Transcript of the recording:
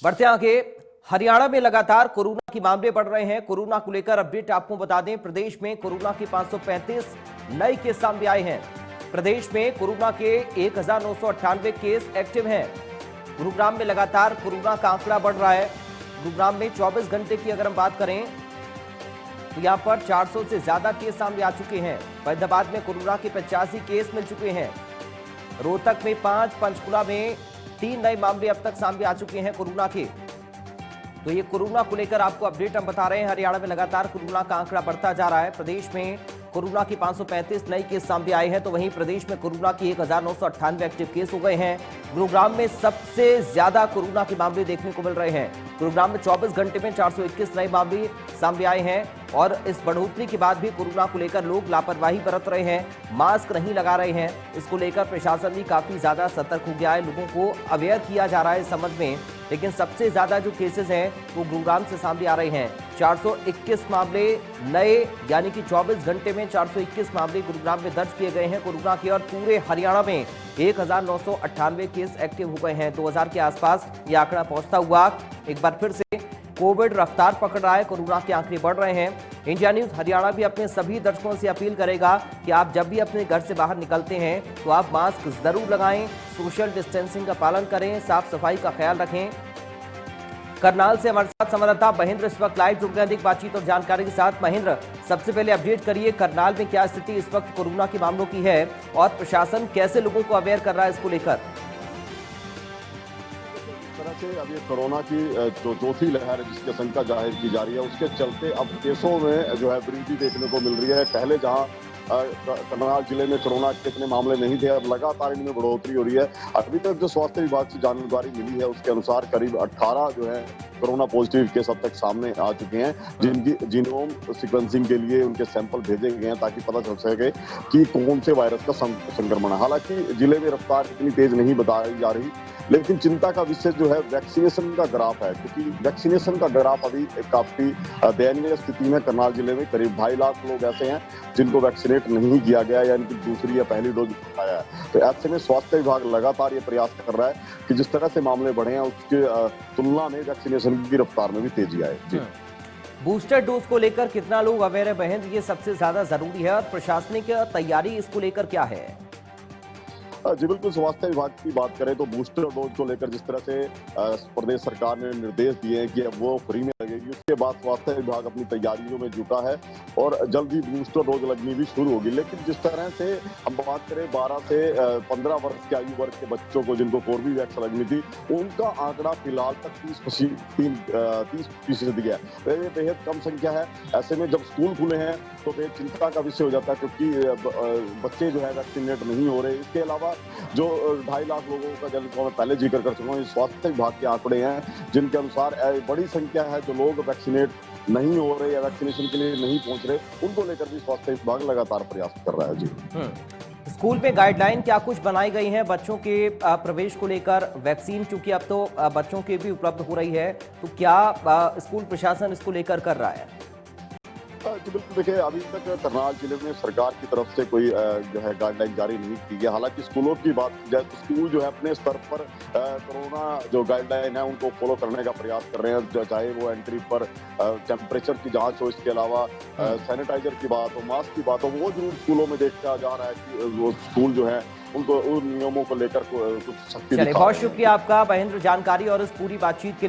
बढ़ते आगे, हरियाणा में लगातार कोरोना के मामले बढ़ रहे हैं। कोरोना को लेकर अपडेट आपको बता दें, प्रदेश में कोरोना के 535 नए केस सामने आए हैं। प्रदेश में कोरोना के 1998 केस एक्टिव हैं। गुरुग्राम में लगातार कोरोना का आंकड़ा बढ़ रहा है। गुरुग्राम में 24 घंटे की अगर हम बात करें तो यहां पर 400 से ज्यादा केस सामने आ चुके हैं। फरीदाबाद में कोरोना के 85 केस मिल चुके हैं। रोहतक में 5, पंचकुला में 3 नए मामले अब तक सामने आ चुके हैं कोरोना के। तो ये कोरोना को लेकर आपको अपडेट हम बता रहे हैं। हरियाणा में लगातार कोरोना का आंकड़ा बढ़ता जा रहा है। प्रदेश में कोरोना की 535 नए केस सामने आए हैं, तो वहीं प्रदेश में कोरोना की 1998 एक्टिव केस हो गए हैं। गुरुग्राम में सबसे ज्यादा कोरोना के मामले देखने को मिल रहे हैं। गुरुग्राम में 24 घंटे में 421 नए मामले सामने आए हैं और इस बढ़ोतरी के बाद भी कोरोना को लेकर लोग लापरवाही बरत रहे हैं, मास्क नहीं लगा रहे हैं। इसको लेकर प्रशासन भी काफी ज्यादा सतर्क हो गया है, लोगों को अवेयर किया जा रहा है इस संबंध में। लेकिन सबसे ज्यादा जो केसेस हैं वो गुरुग्राम से सामने आ रहे हैं। 421 मामले नए, यानी कि 24 घंटे में 421 मामले गुरुग्राम में दर्ज किए गए हैं कोरोना के, और पूरे हरियाणा में 1998 केस एक्टिव हो गए हैं। 2000 के आसपास ये आंकड़ा पहुंचता हुआ एक बार फिर से कोविड रफ्तार पकड़ रहा है, कोरोना के आंकड़े बढ़ रहे हैं। इंडिया न्यूज हरियाणा भी अपने सभी दर्शकों से अपील करेगा कि आप जब भी अपने घर से बाहर निकलते हैं तो आप मास्क जरूर लगाएं, सोशल डिस्टेंसिंग का पालन करें, साफ सफाई का ख्याल रखें। करनाल से हमारे साथ संवाददाता महेंद्र इस वक्त लाइव जुड़ गए अधिक बातचीत और जानकारी के साथ। महेंद्र, सबसे पहले अपडेट करिए, करनाल में क्या स्थिति इस वक्त कोरोना के मामलों की है और प्रशासन कैसे लोगों को अवेयर कर रहा है इसको लेकर? से अब ये कोरोना की जो चौथी लहर है जिसकी आशंका जाहिर की जा रही है, उसके चलते अब केसों में जो है वृद्धि देखने को मिल रही है। पहले जहां करनाल जिले में कोरोना के इतने मामले नहीं थे, अब लगातार इनमें बढ़ोतरी हो रही है। अभी तक जो स्वास्थ्य विभाग से जानकारी मिली है उसके अनुसार करीब 18 जो है कोरोना पॉजिटिव केस अब तक सामने आ चुके हैं, जिनकी जीनोम सीक्वेंसिंग के लिए उनके सैंपल भेजे गए हैं ताकि पता चल सके कि कौन से वायरस का संक्रमण है। हालांकि जिले में रफ्तार इतनी तेज नहीं बताई जा रही, लेकिन चिंता का विषय जो है वैक्सीनेशन का ग्राफ है, क्योंकि वैक्सीनेशन का ग्राफ अभी काफी दयनीय स्थिति में करनाल जिले में करीब 2.5 लाख लोग ऐसे हैं जिनको वैक्सीनेट नहीं किया गया या इनकी दूसरी या पहली डोज पाया है। तो ऐसे में स्वास्थ्य विभाग लगातार ये प्रयास कर रहा है कि जिस तरह से मामले बढ़े हैं उसके तुलना में वैक्सीनेशन की रफ्तार में भी तेजी आए। जी, बूस्टर डोज को लेकर कितना लोग अवेयर है महेंद्र, ये सबसे ज्यादा जरूरी है, और प्रशासनिक तैयारी इसको लेकर क्या है? जी बिल्कुल, स्वास्थ्य विभाग की बात करें तो बूस्टर डोज को लेकर जिस तरह से प्रदेश सरकार ने निर्देश दिए हैं कि अब वो फ्री में लगेगी, उसके बाद स्वास्थ्य विभाग अपनी तैयारियों में जुटा है और जल्द ही बूस्टर डोज लगनी भी शुरू होगी। लेकिन जिस तरह से हम बात करें 12 से 15 वर्ष के आयु वर्ग के बच्चों को जिनको कोर्बेवैक्स लगनी थी, उनका आंकड़ा फिलहाल तक 30% गया, ये बेहद कम संख्या है। ऐसे में जब स्कूल खुले हैं तो बेहद चिंता का विषय हो जाता है, क्योंकि बच्चे जो है वैक्सीनेट नहीं हो रहे। इसके अलावा जो 2.5 लाख लोगों का जिनको मैं पहले जिक्र कर चुका हूँ, स्वास्थ्य विभाग के आंकड़े हैं जिनके अनुसार बड़ी संख्या है जो लोग वैक्सीनेट नहीं हो रहे या वैक्सीनेशन के लिए नहीं पहुंच रहे, उनको लेकर भी स्वास्थ्य विभाग लगातार प्रयास कर रहा है। जी, स्कूल में गाइडलाइन क्या कुछ बनाई गई है बच्चों के प्रवेश को लेकर? वैक्सीन चूंकि अब तो बच्चों के भी उपलब्ध हो रही है, तो क्या स्कूल प्रशासन इसको लेकर कर रहा है? तो बिल्कुल देखिए, अभी तक करनाल जिले में सरकार की तरफ से कोई जो है गाइडलाइन जारी नहीं की गई। हालांकि स्कूलों की बात की जाए तो स्कूल जो है अपने स्तर पर कोरोना जो गाइडलाइन है उनको फॉलो करने का प्रयास कर रहे हैं, चाहे वो एंट्री पर टेम्परेचर की जांच हो, इसके अलावा सैनिटाइजर की बात हो, मास्क की बात हो, वो जरूर स्कूलों में देखा जा रहा है कि वो स्कूल जो है उनको उन नियमों को लेकर कुछ सख्ती। बहुत शुक्रिया आपका महेंद्र, जानकारी और इस पूरी बातचीत के लिए।